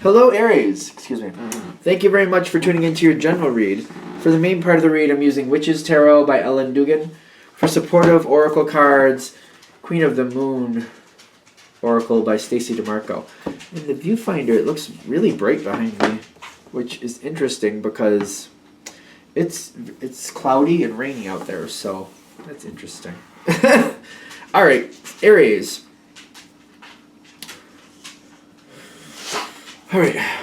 Hello, Aries. Excuse me. Thank you very much for tuning into your general read. For the main part of the read, I'm using Witch's Tarot by Ellen Dugan. For supportive oracle cards, Queen of the Moon Oracle by Stacey DeMarco. In the viewfinder, it looks really bright behind me, which is interesting because it's cloudy and rainy out there, so that's interesting. All right, Aries. All right.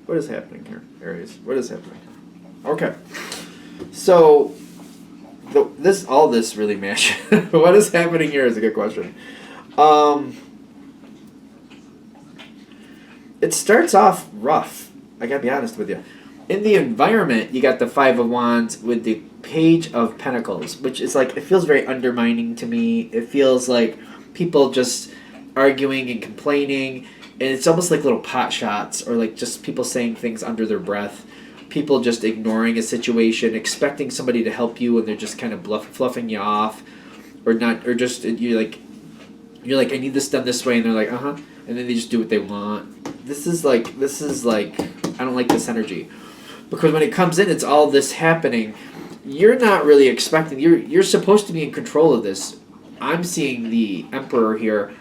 What is happening here, Aries? What is happening? Okay. So, all this really mashed. What is happening here is a good question. It starts off rough. I gotta be honest with you. In the environment, you got the Five of Wands with the Page of Pentacles, which is like, it feels very undermining to me. It feels like people just arguing and complaining, and it's almost like little pot shots, or like just people saying things under their breath. People just ignoring a situation, expecting somebody to help you, and they're just kind of fluffing you off, or not, or just you're like, I need this done this way, and they're like, and then they just do what they want. This is like, I don't like this energy, because when it comes in, it's all this happening. You're not really expecting. You're supposed to be in control of this. I'm seeing the Emperor here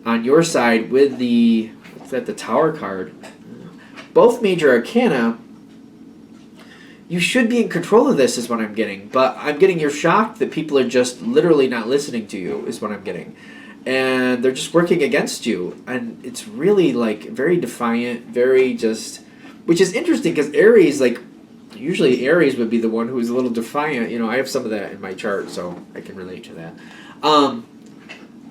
on your side with the Tower card. Both major arcana. You should be in control of this, is what I'm getting. But I'm getting you're shocked that people are just literally not listening to you, is what I'm getting. And they're just working against you. And it's really like very defiant, very just, which is interesting because Aries, like, usually Aries would be the one who's a little defiant. You know, I have some of that in my chart, so I can relate to that.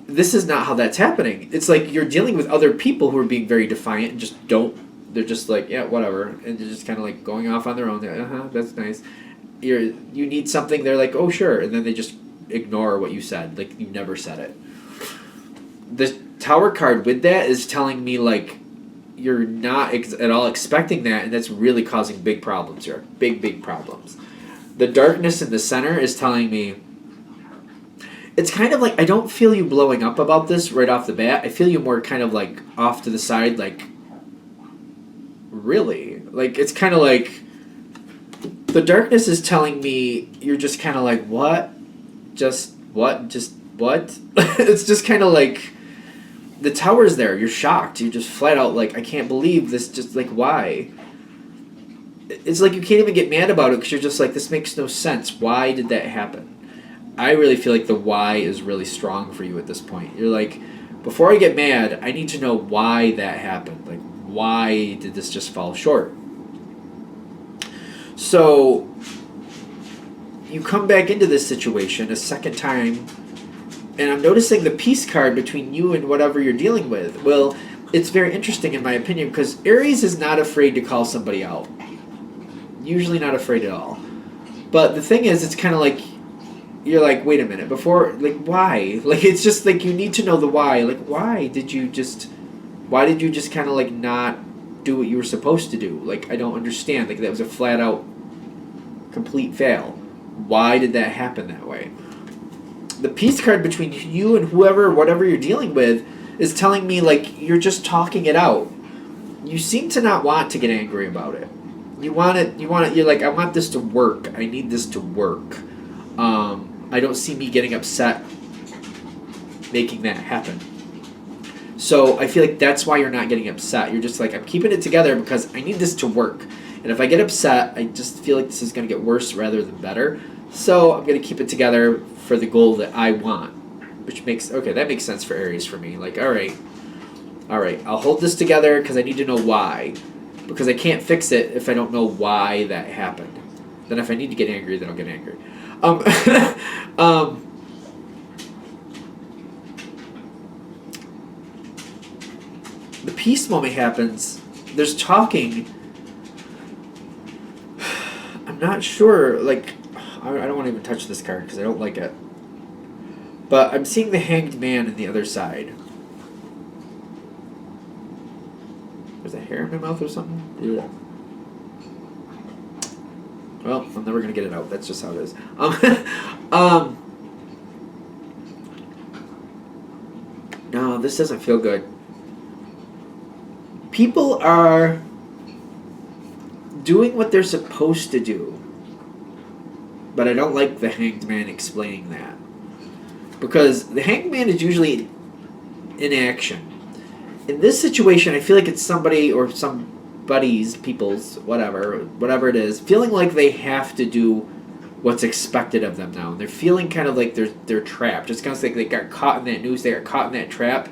This is not how that's happening. It's like you're dealing with other people who are being very defiant and just don't. They're just like, yeah, whatever, and they're just kind of like going off on their own. That's nice. You need something. They're like, oh sure, and then they just ignore what you said. Like you never said it. The Tower card with that is telling me like you're not at all expecting that, and that's really causing big problems here. Big problems. The darkness in the center is telling me. It's kind of like, I don't feel you blowing up about this right off the bat. I feel you more kind of like off to the side, like, really? Like, it's kind of like, the darkness is telling me you're just kind of like, what? Just what? Just what? It's just kind of like, the Tower's there. You're shocked. You're just flat out like, I can't believe this. Just like, why? It's like you can't even get mad about it because you're just like, this makes no sense. Why did that happen? I really feel like the why is really strong for you at this point. You're like, before I get mad, I need to know why that happened. Like, why did this just fall short? So, you come back into this situation a second time, and I'm noticing the peace card between you and whatever you're dealing with. Well, it's very interesting in my opinion, because Aries is not afraid to call somebody out. Usually not afraid at all. But the thing is, it's kind of like, you're like, wait a minute, before, like, why? Like, it's just, like, you need to know the why. Like, why did you just kind of, like, not do what you were supposed to do? Like, I don't understand. Like, that was a flat-out, complete fail. Why did that happen that way? The peace card between you and whatever you're dealing with, is telling me, like, you're just talking it out. You seem to not want to get angry about it. You're like, I want this to work. I need this to work. I don't see me getting upset making that happen. So I feel like that's why you're not getting upset. You're just like, I'm keeping it together because I need this to work. And if I get upset, I just feel like this is going to get worse rather than better. So I'm going to keep it together for the goal that I want. Which that makes sense for Aries for me. Like, all right, I'll hold this together because I need to know why. Because I can't fix it if I don't know why that happened. Then if I need to get angry, then I'll get angry. The peace moment happens, there's talking. I'm not sure, like, I don't want to even touch this card because I don't like it. But I'm seeing the Hanged Man in the other side. There's a hair in my mouth or something? Yeah. Well, I'm never going to get it out. That's just how it is. No, this doesn't feel good. People are doing what they're supposed to do. But I don't like the Hanged Man explaining that. Because the Hanged Man is usually in action. In this situation, I feel like it's somebody or somebody's, people's, whatever it is, feeling like they have to do what's expected of them now. And they're feeling kind of like they're trapped. It's kind of like they got caught in that noose, they got caught in that trap,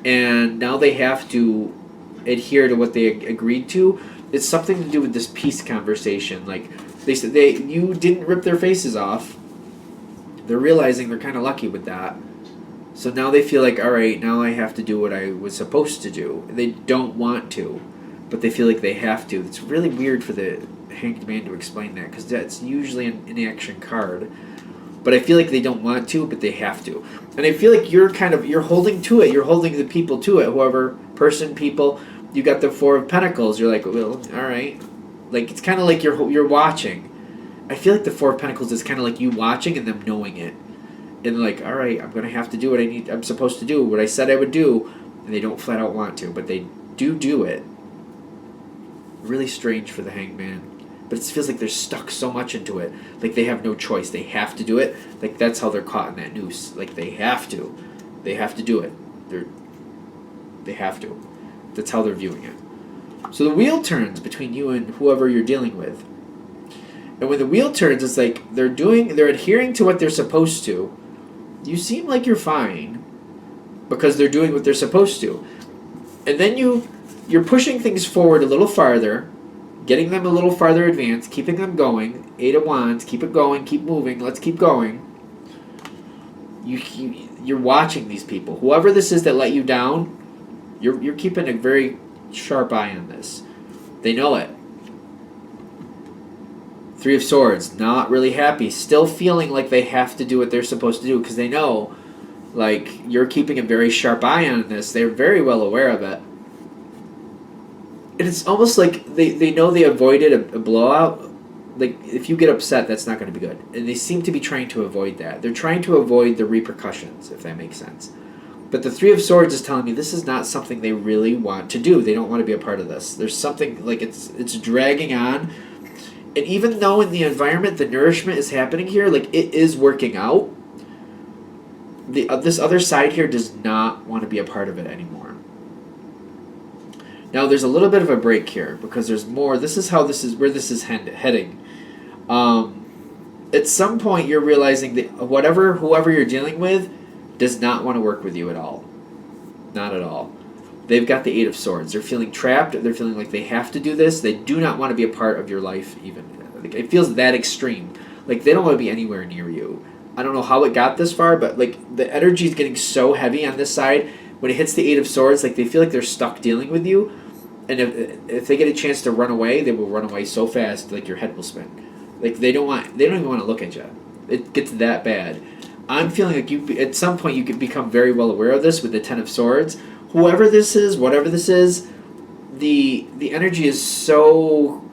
and now they have to adhere to what they agreed to. It's something to do with this peace conversation. Like, they said you didn't rip their faces off. They're realizing they're kind of lucky with that. So now they feel like, all right, now I have to do what I was supposed to do. They don't want to, but they feel like they have to. It's really weird for the Hanged Man to explain that, because that's usually an inaction card. But I feel like they don't want to, but they have to. And I feel like you're holding to it. You're holding the people to it. Whoever, person, people. You got the Four of Pentacles. You're like, well, all right. Like, it's kind of like you're watching. I feel like the Four of Pentacles is kind of like you watching and them knowing it. And like, all right, I'm going to have to do what I'm supposed to do, what I said I would do. And they don't flat out want to, but they do it. Really strange for the Hanged Man. But it feels like they're stuck so much into it. Like they have no choice. They have to do it. Like that's how they're caught in that noose. Like they have to. They have to do it. They have to. That's how they're viewing it. So the wheel turns between you and whoever you're dealing with. And when the wheel turns, it's like they're adhering to what they're supposed to. You seem like you're fine because they're doing what they're supposed to. And then you're pushing things forward a little farther, getting them a little farther advanced, keeping them going. Eight of Wands, keep it going, keep moving, let's keep going. You're watching these people. Whoever this is that let you down, you're keeping a very sharp eye on this. They know it. Three of Swords, not really happy. Still feeling like they have to do what they're supposed to do because they know, like, you're keeping a very sharp eye on this. They're very well aware of it. And it's almost like they know they avoided a blowout. Like, if you get upset, that's not going to be good. And they seem to be trying to avoid that. They're trying to avoid the repercussions, if that makes sense. But the Three of Swords is telling me this is not something they really want to do. They don't want to be a part of this. There's something, like, it's dragging on. And even though in the environment the nourishment is happening here, like, it is working out, this other side here does not want to be a part of it anymore. Now, there's a little bit of a break here because there's more. This is where this is heading. At some point, you're realizing that whoever you're dealing with does not want to work with you at all. Not at all. They've got the Eight of Swords. They're feeling trapped. They're feeling like they have to do this. They do not want to be a part of your life even. Like, it feels that extreme. Like, they don't want to be anywhere near you. I don't know how it got this far, but, like, the energy is getting so heavy on this side. When it hits the Eight of Swords, like, they feel like they're stuck dealing with you. And if they get a chance to run away, they will run away so fast, like, your head will spin. Like, they don't even want to look at you. It gets that bad. I'm feeling like at some point you could become very well aware of this with the Ten of Swords. Whoever this is, whatever this is, the energy is so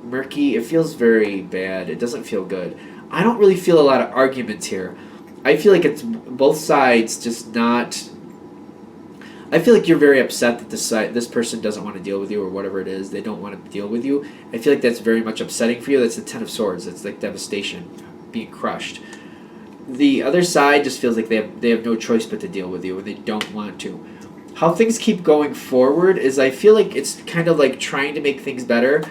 murky. It feels very bad. It doesn't feel good. I don't really feel a lot of arguments here. I feel like it's both sides just not... I feel like you're very upset that this person doesn't want to deal with you or whatever it is. They don't want to deal with you. I feel like that's very much upsetting for you. That's the Ten of Swords. It's like devastation, being crushed. The other side just feels like they have no choice but to deal with you and they don't want to. How things keep going forward is I feel like it's kind of like trying to make things better.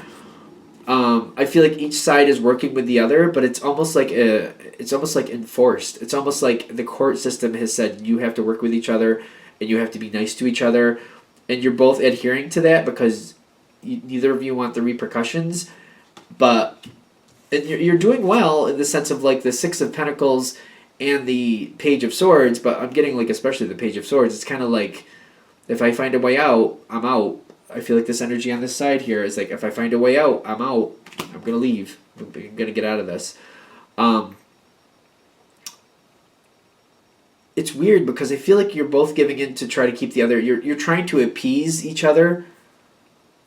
I feel like each side is working with the other, but it's almost like enforced. It's almost like the court system has said you have to work with each other and you have to be nice to each other, and you're both adhering to that because neither of you want the repercussions, but and you're doing well in the sense of like the Six of Pentacles and the Page of Swords, but I'm getting like especially the Page of Swords, it's kind of like If I find a way out, I'm out. I feel like this energy on this side here is like, if I find a way out, I'm out. I'm gonna leave. I'm gonna get out of this. Um, it's weird because I feel like you're both giving in to try to keep the other. You're trying to appease each other,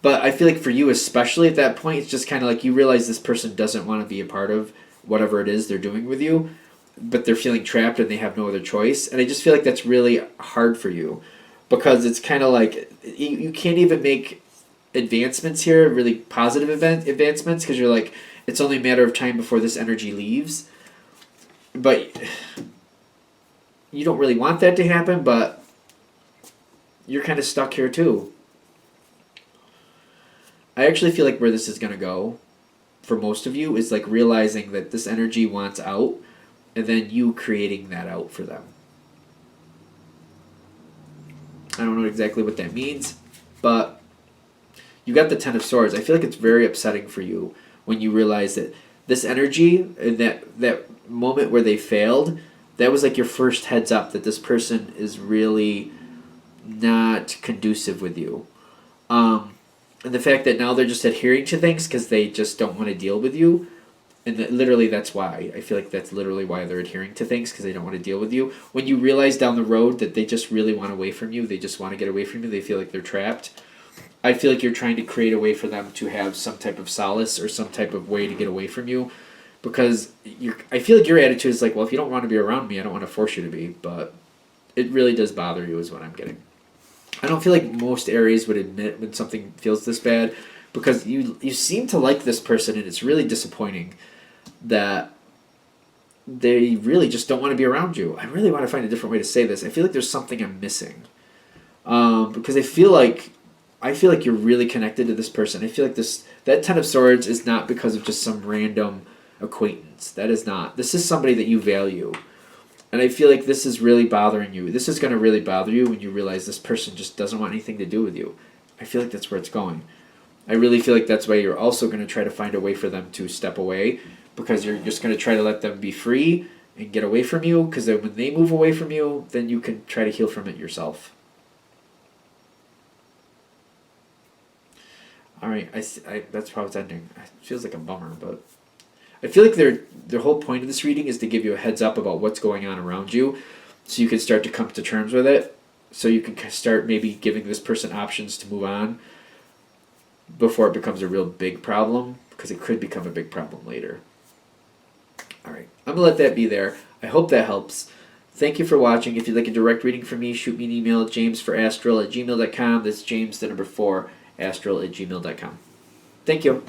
but I feel like for you especially at that point, it's just kind of like you realize this person doesn't want to be a part of whatever it is they're doing with you, but they're feeling trapped and they have no other choice. And I just feel like that's really hard for you because it's kind of like you can't even make advancements here, really positive advancements, because you're like, it's only a matter of time before this energy leaves. But you don't really want that to happen, but you're kind of stuck here too. I actually feel like where this is going to go for most of you is like realizing that this energy wants out and then you creating that out for them. I don't know exactly what that means, but you got the Ten of Swords. I feel like it's very upsetting for you when you realize that this energy and that moment where they failed, that was like your first heads up that this person is really not conducive with you. And the fact that now they're just adhering to things because they just don't want to deal with you. And literally that's why. I feel like that's literally why they're adhering to things, because they don't want to deal with you. When you realize down the road that they just really want away from you, they just want to get away from you, they feel like they're trapped. I feel like you're trying to create a way for them to have some type of solace or some type of way to get away from you. Because I feel like your attitude is like, well, if you don't want to be around me, I don't want to force you to be. But it really does bother you is what I'm getting. I don't feel like most Aries would admit when something feels this bad, because you seem to like this person and it's really disappointing that they really just don't want to be around you. I really want to find a different way to say this. I feel like there's something I'm missing, because I feel like you're really connected to this person. I feel like that Ten of Swords is not because of just some random acquaintance. That is not. This is somebody that you value. And I feel like this is really bothering you. This is going to really bother you when you realize this person just doesn't want anything to do with you. I feel like that's where it's going. I really feel like that's why you're also going to try to find a way for them to step away, because you're just going to try to let them be free and get away from you, because then when they move away from you, then you can try to heal from it yourself. All right, that's how it's ending. It feels like a bummer, but I feel like their whole point of this reading is to give you a heads up about what's going on around you, so you can start to come to terms with it, so you can start maybe giving this person options to move on before it becomes a real big problem, because it could become a big problem later. All right, I'm going to let that be there. I hope that helps. Thank you for watching. If you'd like a direct reading from me, shoot me an email at jamesforastral@gmail.com. That's James, the number 4, astral@gmail.com. Thank you.